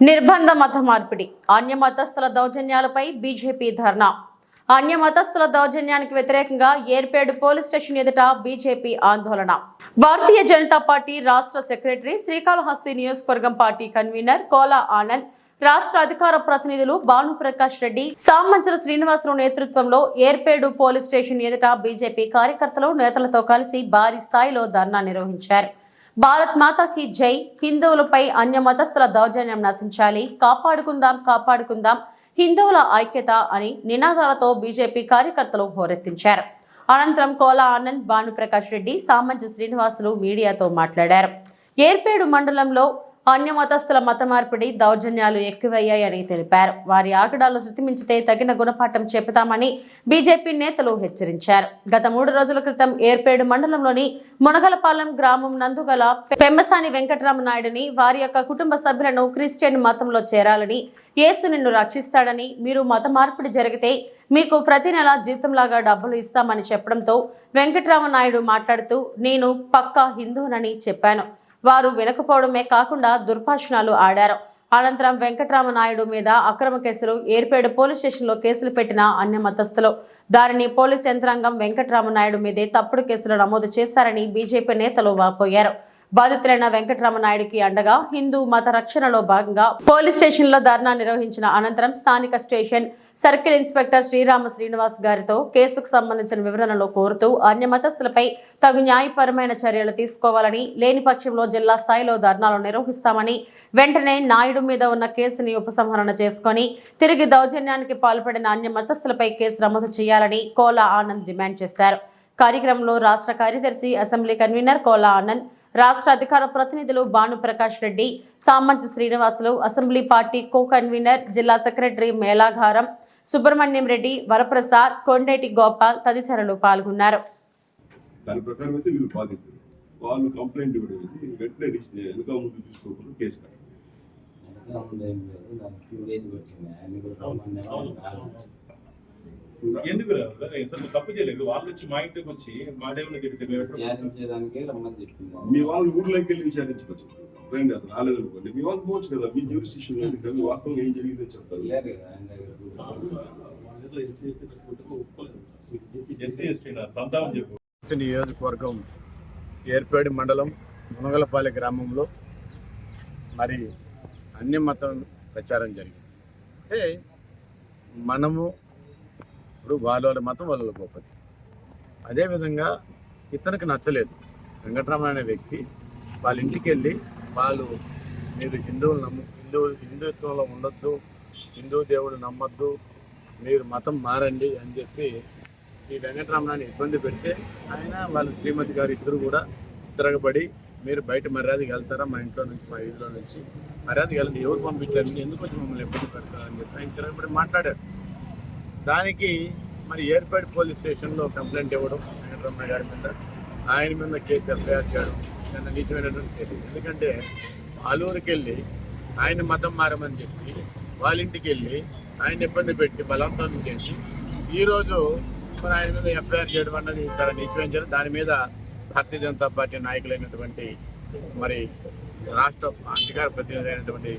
నిర్బంధ మత మార్పిడి అన్య మతస్థుల దౌర్జన్యాలపై బీజేపీ ధర్నా. అన్య మతస్థుల దౌర్జన్యానికి వ్యతిరేకంగా ఏర్పేడు పోలీస్ స్టేషన్ ఎదుట బీజేపీ ఆందోళన. భారతీయ జనతా పార్టీ రాష్ట్ర సెక్రటరీ, శ్రీకాళహస్తి నియోజకవర్గం పార్టీ కన్వీనర్ కోలా ఆనంద్, రాష్ట్ర అధికార ప్రతినిధులు భానుప్రకాష్ రెడ్డి, సామంచల శ్రీనివాసరావు నేతృత్వంలో ఏర్పేడు పోలీస్ స్టేషన్ ఎదుట బీజేపీ కార్యకర్తలు నేతలతో కలిసి భారీ స్థాయిలో ధర్నా నిర్వహించారు. భారత్ మాతాకి జై, హిందువులపై అన్య మతస్థుల దౌర్జన్యం నశించాలి, కాపాడుకుందాం కాపాడుకుందాం, హిందువుల ఐక్యత అని నినాదాలతో బీజేపీ కార్యకర్తలు హోరెత్తించారు. అనంతరం కోలా ఆనంద్, భానుప్రకాష్ రెడ్డి, సామంజ శ్రీనివాసులు మీడియాతో మాట్లాడారు. ఏర్పేడు మండలంలో అన్య మతస్థుల మత మార్పిడి దౌర్జన్యాలు ఎక్కువయ్యాయని తెలిపారు. వారి ఆగడాలు శృతిమించితే తగిన గుణపాఠం చెబుతామని బీజేపీ నేతలు హెచ్చరించారు. గత 3 రోజుల క్రితం ఏర్పేడు మండలంలోని మునగలపాలెం గ్రామం నందుగల పెమ్మసాని వెంకటరామనాయుడిని, వారి యొక్క కుటుంబ సభ్యులను క్రిస్టియన్ మతంలో చేరాలని, యేసు నిన్ను రక్షిస్తాడని, మీరు మత మార్పిడి జరిగితే మీకు ప్రతి నెల జీతంలాగా డబ్బులు ఇస్తామని చెప్పడంతో వెంకటరామనాయుడు మాట్లాడుతూ, నేను పక్కా హిందువునని చెప్పాను. వారు వినకపోవడమే కాకుండా దుర్భాషణాలు ఆడారు. అనంతరం వెంకటరామనాయుడు మీద అక్రమ కేసులు, ఏర్పేడు పోలీస్ స్టేషన్లో కేసులు పెట్టిన అన్య మతస్థులు దారిని పోలీస్ యంత్రాంగం వెంకటరామనాయుడు మీదే తప్పుడు కేసులు నమోదు చేశారని బీజేపీ నేతలు వాపోయారు. బాధితులైన వెంకటరామనాయుడికి అండగా హిందూ మత రక్షణలో భాగంగా పోలీస్ స్టేషన్ లో ధర్నా నిర్వహించిన అనంతరం స్థానిక station circle inspector Srirama Srinivas గారితో కేసుకు సంబంధించిన వివరణలు కోరుతూ అన్య మతస్థులపై తగు న్యాయపరమైన చర్యలు తీసుకోవాలని, లేని పక్షంలో జిల్లా స్థాయిలో ధర్నాలు నిర్వహిస్తామని, వెంటనే నాయుడు మీద ఉన్న కేసుని ఉపసంహరణ చేసుకుని తిరిగి దౌర్జన్యానికి పాల్పడిన అన్య మతస్థులపై కేసు నమోదు చేయాలని కోలా ఆనంద్ డిమాండ్ చేశారు. కార్యక్రమంలో రాష్ట్ర కార్యదర్శి, అసెంబ్లీ కన్వీనర్ కోలా ఆనంద్, రాష్ట్ర అధికార ప్రతినిధులు Bhanuprakash Reddy, Samantha Srinivasulu, assembly party co convener, జిల్లా సెక్రటరీ మేళాఘారం సుబ్రహ్మణ్యం రెడ్డి, వరప్రసాద్, కొండేటి గోపాల్ తదితరులు పాల్గొన్నారు. దాని ప్రకారం అయితే వీళ్ళు బాధితులు, వాళ్ళు కంప్లైంట్ ఇవ్వడం వెంటనే తీసుకోకుండా కేసు ఎందుకు తప్పు చేయలేదు. వాళ్ళు వచ్చి మా ఇంటికి వచ్చి మా దేవుని మీ వాళ్ళు ఊర్లోకి వెళ్ళి విచారించుకోవచ్చు. రండి, అతను రాలేదనుకోండి, మీ వాళ్ళు పోవచ్చు కదా, మీ జ్యూరిస్డిక్షన్ లేదు కదా, వాస్తవం ఏం జరిగిందో చెప్తారు. నియోజకవర్గం ఏర్పేడు మండలం మునగలపాలెం గ్రామంలో మరి అన్య మతం ప్రచారం జరిగింది. అంటే మనము ఇప్పుడు వాళ్ళ మతం వాళ్ళ గొప్పది. అదేవిధంగా ఇతనికి నచ్చలేదు వెంకటరామన్ అనే వ్యక్తి వాళ్ళ ఇంటికి వెళ్ళి, వాళ్ళు మీరు హిందుత్వంలో ఉండొద్దు, హిందూ దేవుడు నమ్మొద్దు, మీరు మతం మారండి అని చెప్పి ఈ వెంకటరామనాన్ని ఇబ్బంది పెడితే ఆయన వాళ్ళ శ్రీమతి గారు ఇద్దరు కూడా తిరగబడి, మీరు బయట మర్యాదకి వెళ్తారా, మా ఇంట్లో నుంచి మా ఇంట్లో నుంచి మర్యాదకి వెళ్ళండి, ఎవరు పంపించారు, ఎందుకు వచ్చి మమ్మల్ని ఇబ్బంది పెడతారని చెప్పి ఆయన తిరగబడి మాట్లాడారు. దానికి మరి ఏర్పేడు పోలీస్ స్టేషన్లో కంప్లైంట్ ఇవ్వడం, వెంకటరమణ గారి మీద, ఆయన మీద కేసు ఎఫ్ఐఆర్ చేయడం నిన్న నీచమైనటువంటి చర్య. ఎందుకంటే ఆలూరుకి వెళ్ళి ఆయన మతం మారమని చెప్పి వాళ్ళ ఇంటికి వెళ్ళి ఆయన ఇబ్బంది పెట్టి బలవంతం చేసి ఈరోజు మరి ఆయన మీద ఎఫ్ఐఆర్ చేయడం అన్నది చాలా నీచమైన చర్య. దాని మీద భారతీయ జనతా పార్టీ నాయకులైనటువంటి మరి రాష్ట్ర అధికార ప్రతినిధి అయినటువంటి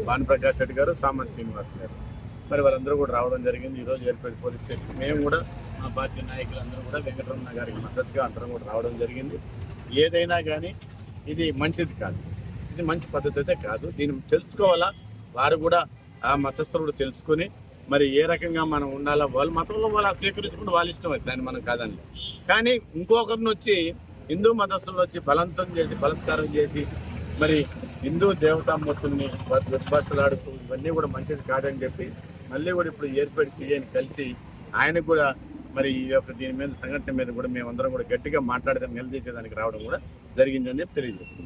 భానుప్రకాష్ రెడ్డి గారు, సామంత్ శ్రీనివాస్ గారు మరి వాళ్ళందరూ కూడా రావడం జరిగింది. ఈరోజు ఏర్పేడు పోలీస్ స్టేషన్ మేము కూడా మా పార్టీ నాయకులందరూ కూడా వెంకటరమణ గారికి మద్దతుగా అందరం కూడా రావడం జరిగింది. ఏదైనా కానీ ఇది మంచిది కాదు, ఇది మంచి పద్ధతి అయితే కాదు. దీన్ని తెలుసుకోవాలా, వారు కూడా ఆ మతస్థులు తెలుసుకొని మరి ఏ రకంగా మనం ఉండాలా, వాళ్ళ మతంలో వాళ్ళు స్వీకరించుకుంటే వాళ్ళ ఇష్టం అయితే దాన్ని మనం కాదని. కానీ ఇంకొకరిని వచ్చి హిందూ మతస్థులు వచ్చి బలత్కారం చేసి మరి హిందూ దేవతామూర్తుల్ని దుర్భాషలాడుతూ ఇవన్నీ కూడా మంచిది కాదని చెప్పి మళ్ళీ కూడా ఇప్పుడు ఏర్పడి సీఐని కలిసి ఆయనకు కూడా మరి ఈ యొక్క దీని మీద సంఘటన మీద కూడా మేమందరం కూడా గట్టిగా మాట్లాడదాం, నిలదీసేదానికి రావడం కూడా జరిగిందని చెప్పి తెలియజేస్తుంది.